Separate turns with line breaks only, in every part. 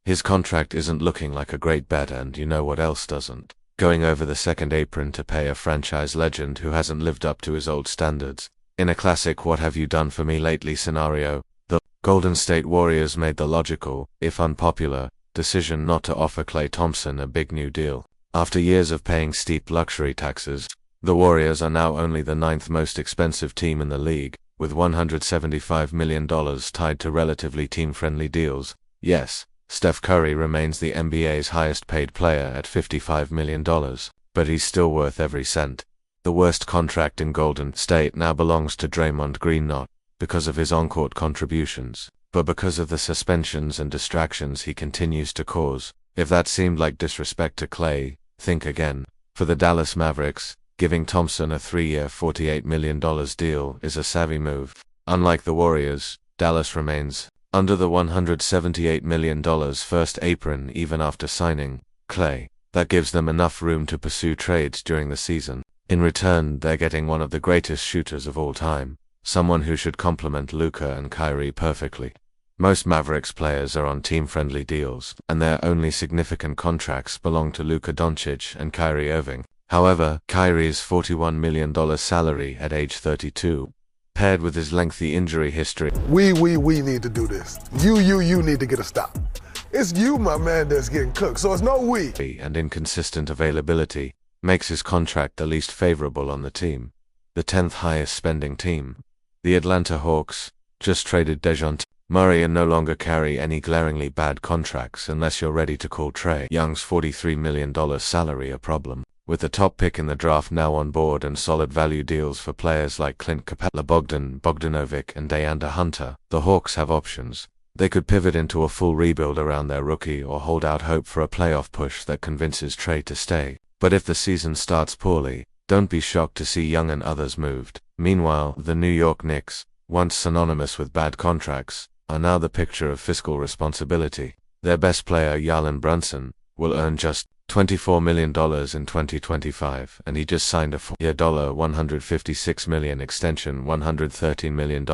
His contract isn't looking like a great bet, and you know what else doesn't? Going over the second apron to pay a franchise legend who hasn't lived up to his old standards. In a classic "what have you done for me lately" scenario, the Golden State Warriors made the logical, if unpopular, decision not to offer Klay Thompson a big new deal. After years of paying steep luxury taxes, the Warriors are now only the 9th most expensive team in the league, with $175 million tied to relatively team-friendly deals. Yes, Steph Curry remains the NBA's highest-paid player at $55 million, but he's still worth every cent. The worst contract in Golden State now belongs to Draymond Green, not because of his on-court contributions, but because of the suspensions and distractions he continues to cause. If that seemed like disrespect to Klay, think again. For the Dallas Mavericks, giving Thompson a 3-year $48 million deal is a savvy move. Unlike the Warriors, Dallas remains under the $178 million first apron even after signing Klay. That gives them enough room to pursue trades during the season. In return, they're getting one of the greatest shooters of all time, someone who should complement Luka and Kyrie perfectly. Most Mavericks players are on team-friendly deals, and their only significant contracts belong to Luka Doncic and Kyrie Irving. However, Kyrie's $41 million salary at age 32, paired with his lengthy injury history,
we need to do this. You need to get a stop. It's you, my man, that's getting cooked, so it's no we.
And inconsistent availability, makes his contract the least favorable on the team. The 10th highest spending team, the Atlanta Hawks, just traded DeJounte Murray and no longer carry any glaringly bad contracts unless you're ready to call Trae Young's $43 million salary a problem. With the top pick in the draft now on board and solid value deals for players like Clint Capella, Bogdanovic, and DeAndre Hunter, the Hawks have options. They could pivot into a full rebuild around their rookie or hold out hope for a playoff push that convinces Trae to stay. But if the season starts poorly, don't be shocked to see Young and others moved. Meanwhile, the New York Knicks, once synonymous with bad contracts, are now the picture of fiscal responsibility. Their best player, Jalen Brunson, will earn just $24 million in 2025, and he just signed a 4-year $156 million extension, $113 million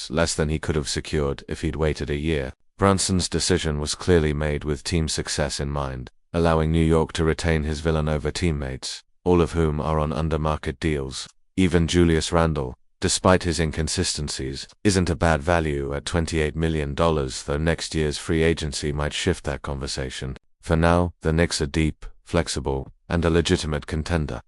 less than he could have secured if he'd waited a year. Brunson's decision was clearly made with team success in mind, allowing New York to retain his Villanova teammates, all of whom are on under-market deals. Even Julius Randle, despite his inconsistencies, isn't a bad value at $28 million, though next year's free agency might shift that conversation. For now, the Knicks are deep, flexible, and a legitimate contender.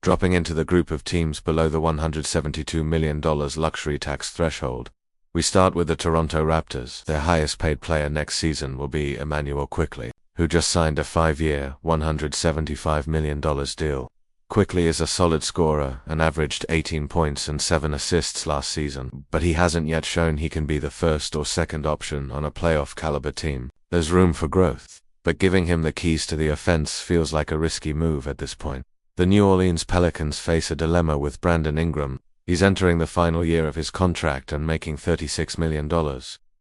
Dropping into the group of teams below the $172 million luxury tax threshold, we start with the Toronto Raptors. Their highest-paid player next season will be Immanuel Quickley, who just signed a 5-year, $175 million deal. Quickley is a solid scorer and averaged 18 points and 7 assists last season, but he hasn't yet shown he can be the first or second option on a playoff-caliber team. There's room for growth, but giving him the keys to the offense feels like a risky move at this point. The New Orleans Pelicans face a dilemma with Brandon Ingram. He's entering the final year of his contract and making $36 million,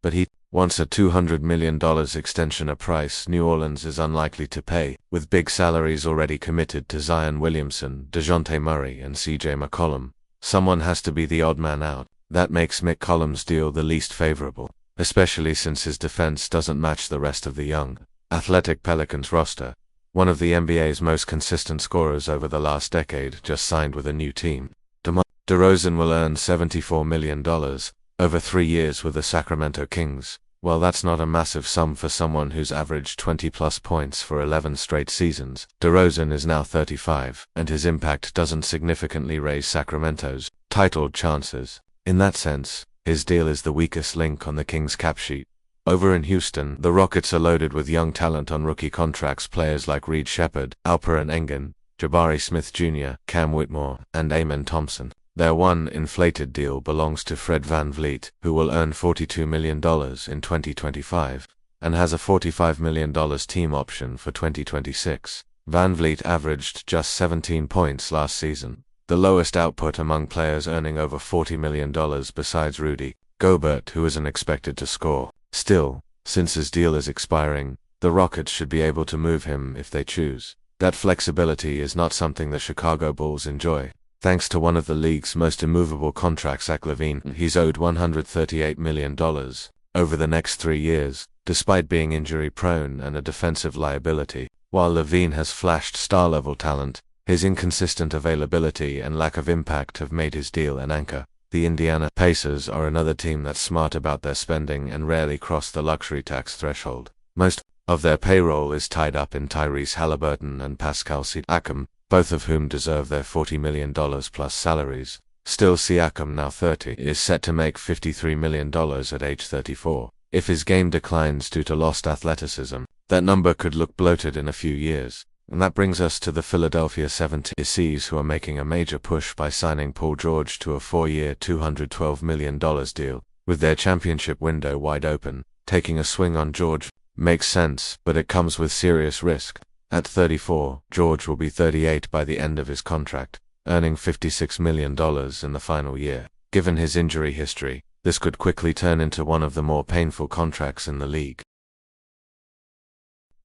but he wants a $200 million extension, a price New Orleans is unlikely to pay. With big salaries already committed to Zion Williamson, DeJounte Murray, and CJ McCollum, someone has to be the odd man out. That makes McCollum's deal the least favorable, especially since his defense doesn't match the rest of the young, athletic Pelicans roster. One of the NBA's most consistent scorers over the last decade just signed with a new team. DeRozan will earn $74 million over 3 years with the Sacramento Kings. While that's not a massive sum for someone who's averaged 20-plus points for 11 straight seasons, DeRozan is now 35, and his impact doesn't significantly raise Sacramento's title chances. In that sense, his deal is the weakest link on the Kings' cap sheet. Over in Houston, the Rockets are loaded with young talent on rookie contracts, players like Reed Shepherd, Alperen Sengun, Jabari Smith Jr., Cam Whitmore, and Amen Thompson. Their one inflated deal belongs to Fred VanVleet, who will earn $42 million in 2025, and has a $45 million team option for 2026. VanVleet averaged just 17 points last season, the lowest output among players earning over $40 million besides Rudy Gobert, who isn't expected to score. Still, since his deal is expiring, the Rockets should be able to move him if they choose. That flexibility is not something the Chicago Bulls enjoy. Thanks to one of the league's most immovable contracts, Zach LaVine, he's owed $138 million over the next 3 years. despite being injury-prone and a defensive liability. While LaVine has flashed star-level talent, his inconsistent availability and lack of impact have made his deal an anchor. The Indiana Pacers are another team that's smart about their spending and rarely cross the luxury tax threshold. Most of their payroll is tied up in Tyrese Halliburton and Pascal Siakam, both of whom deserve their $40 million plus salaries. Still, Siakam, now 30, is set to make $53 million at age 34. If his game declines due to lost athleticism, that number could look bloated in a few years. And that brings us to the Philadelphia 76ers, who are making a major push by signing Paul George to a 4-year, $212 million deal. With their championship window wide open, taking a swing on George makes sense, but it comes with serious risk. At 34, George will be 38 by the end of his contract, earning $56 million in the final year. Given his injury history, this could quickly turn into one of the more painful contracts in the league.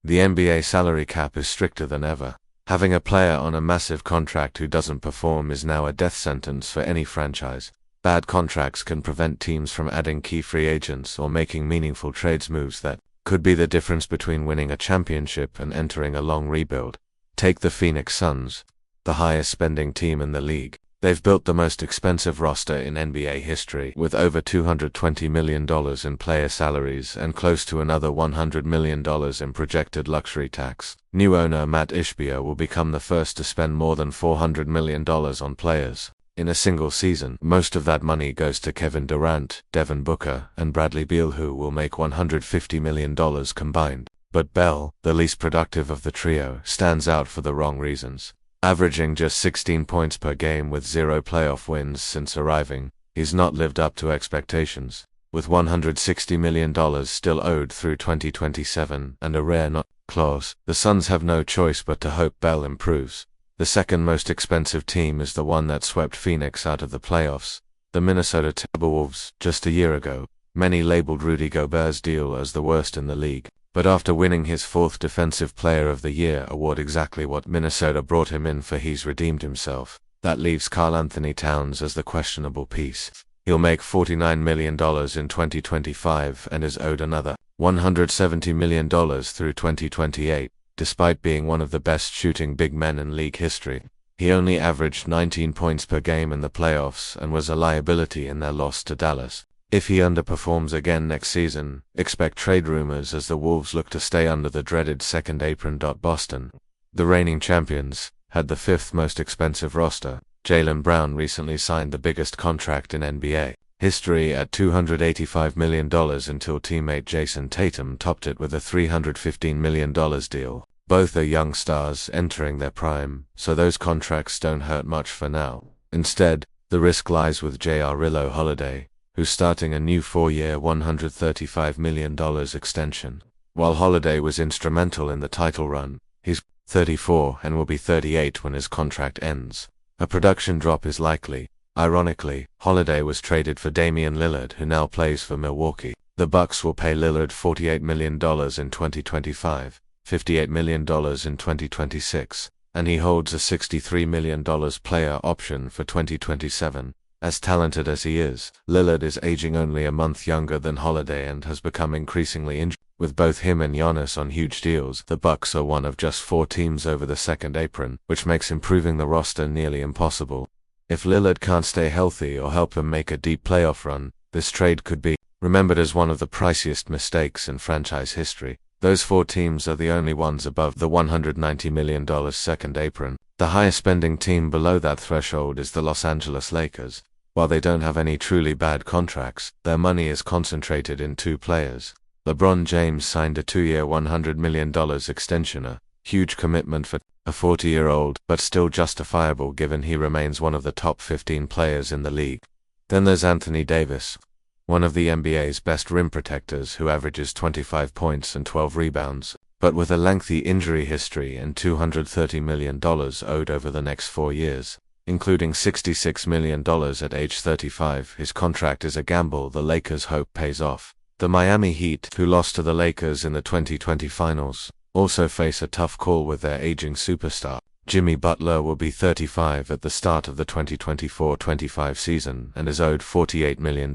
The NBA salary cap is stricter than ever. Having a player on a massive contract who doesn't perform is now a death sentence for any franchise. Bad contracts can prevent teams from adding key free agents or making meaningful trades moves that could be the difference between winning a championship and entering a long rebuild. Take the Phoenix Suns, the highest spending team in the league. They've built the most expensive roster in NBA history, with over $220 million in player salaries and close to another $100 million in projected luxury tax. New owner Matt Ishbia will become the first to spend more than $400 million on players in a single season. Most of that money goes to Kevin Durant, Devin Booker, and Bradley Beal, who will make $150 million combined. But Bell, the least productive of the trio, stands out for the wrong reasons. Averaging just 16 points per game with 0 playoff wins since arriving, he's not lived up to expectations. With $160 million still owed through 2027 and a rare not clause, the Suns have no choice but to hope Bell improves. The second most expensive team is the one that swept Phoenix out of the playoffs, the Minnesota Timberwolves. Just a year ago, many labeled Rudy Gobert's deal as the worst in the league. But after winning his 4th Defensive Player of the Year award, exactly what Minnesota brought him in for, he's redeemed himself. That leaves Karl-Anthony Towns as the questionable piece. He'll make $49 million in 2025 and is owed another $170 million through 2028. Despite being one of the best shooting big men in league history, he only averaged 19 points per game in the playoffs and was a liability in their loss to Dallas. If he underperforms again next season, expect trade rumors as the Wolves look to stay under the dreaded second apron. Boston, the reigning champions, had the 5th most expensive roster. Jaylen Brown recently signed the biggest contract in NBA history at $285 million until teammate Jason Tatum topped it with a $315 million deal. Both are young stars entering their prime, so those contracts don't hurt much for now. Instead, the risk lies with J.R. Holiday, who's starting a new 4-year $135 million extension. While Holiday was instrumental in the title run, he's 34 and will be 38 when his contract ends. A production drop is likely. Ironically, Holiday was traded for Damian Lillard, who now plays for Milwaukee. The Bucks will pay Lillard $48 million in 2025, $58 million in 2026, and he holds a $63 million player option for 2027. As talented as he is, Lillard is aging only a month younger than Holiday and has become increasingly injured. With both him and Giannis on huge deals, the Bucks are one of just 4 teams over the second apron, which makes improving the roster nearly impossible. If Lillard can't stay healthy or help them make a deep playoff run, this trade could be remembered as one of the priciest mistakes in franchise history. Those 4 teams are the only ones above the $190 million second apron. The highest spending team below that threshold is the Los Angeles Lakers. While they don't have any truly bad contracts, their money is concentrated in 2 players. LeBron James signed a 2-year $100 million extension, a huge commitment for a 40-year-old, but still justifiable given he remains one of the top 15 players in the league. Then there's Anthony Davis, one of the NBA's best rim protectors, who averages 25 points and 12 rebounds, but with a lengthy injury history and $230 million owed over the next 4 years. Including $66 million at age 35, his contract is a gamble the Lakers hope pays off. The Miami Heat, who lost to the Lakers in the 2020 finals, also face a tough call with their aging superstar. Jimmy Butler will be 35 at the start of the 2024-25 season and is owed $48 million,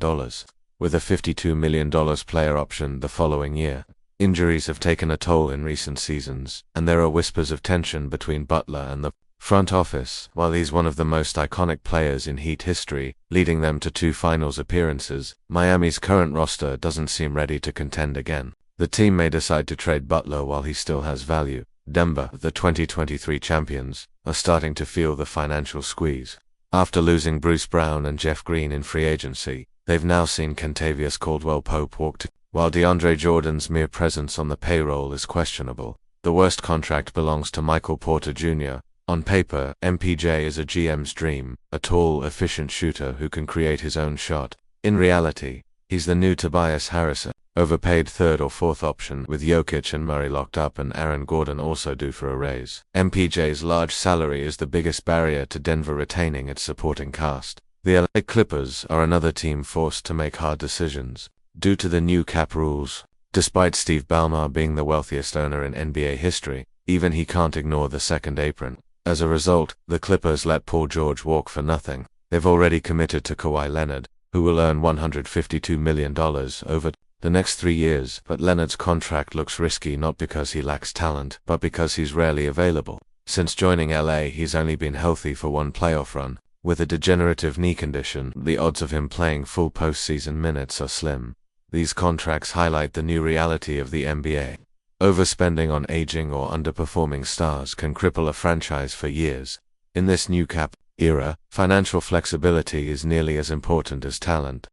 with a $52 million player option the following year. Injuries have taken a toll in recent seasons, and there are whispers of tension between Butler and the front office. While he's one of the most iconic players in Heat history, leading them to 2 finals appearances, Miami's current roster doesn't seem ready to contend again. The team may decide to trade Butler while he still has value. Denver, the 2023 champions, are starting to feel the financial squeeze. After losing Bruce Brown and Jeff Green in free agency, they've now seen Kentavious Caldwell-Pope walk to, while DeAndre Jordan's mere presence on the payroll is questionable. The worst contract belongs to Michael Porter Jr. On paper, MPJ is a GM's dream, a tall, efficient shooter who can create his own shot. In reality, he's the new Tobias Harris, overpaid 3rd or 4th option, with Jokic and Murray locked up and Aaron Gordon also due for a raise. MPJ's large salary is the biggest barrier to Denver retaining its supporting cast. The LA Clippers are another team forced to make hard decisions due to the new cap rules. Despite Steve Ballmer being the wealthiest owner in NBA history, even he can't ignore the second apron. As a result, the Clippers let Paul George walk for nothing. They've already committed to Kawhi Leonard, who will earn $152 million over the next 3 years, but Leonard's contract looks risky not because he lacks talent, but because he's rarely available. Since joining LA, he's only been healthy for 1 playoff run. With a degenerative knee condition, the odds of him playing full postseason minutes are slim. These contracts highlight the new reality of the NBA. Overspending on aging or underperforming stars can cripple a franchise for years. In this new cap era, financial flexibility is nearly as important as talent.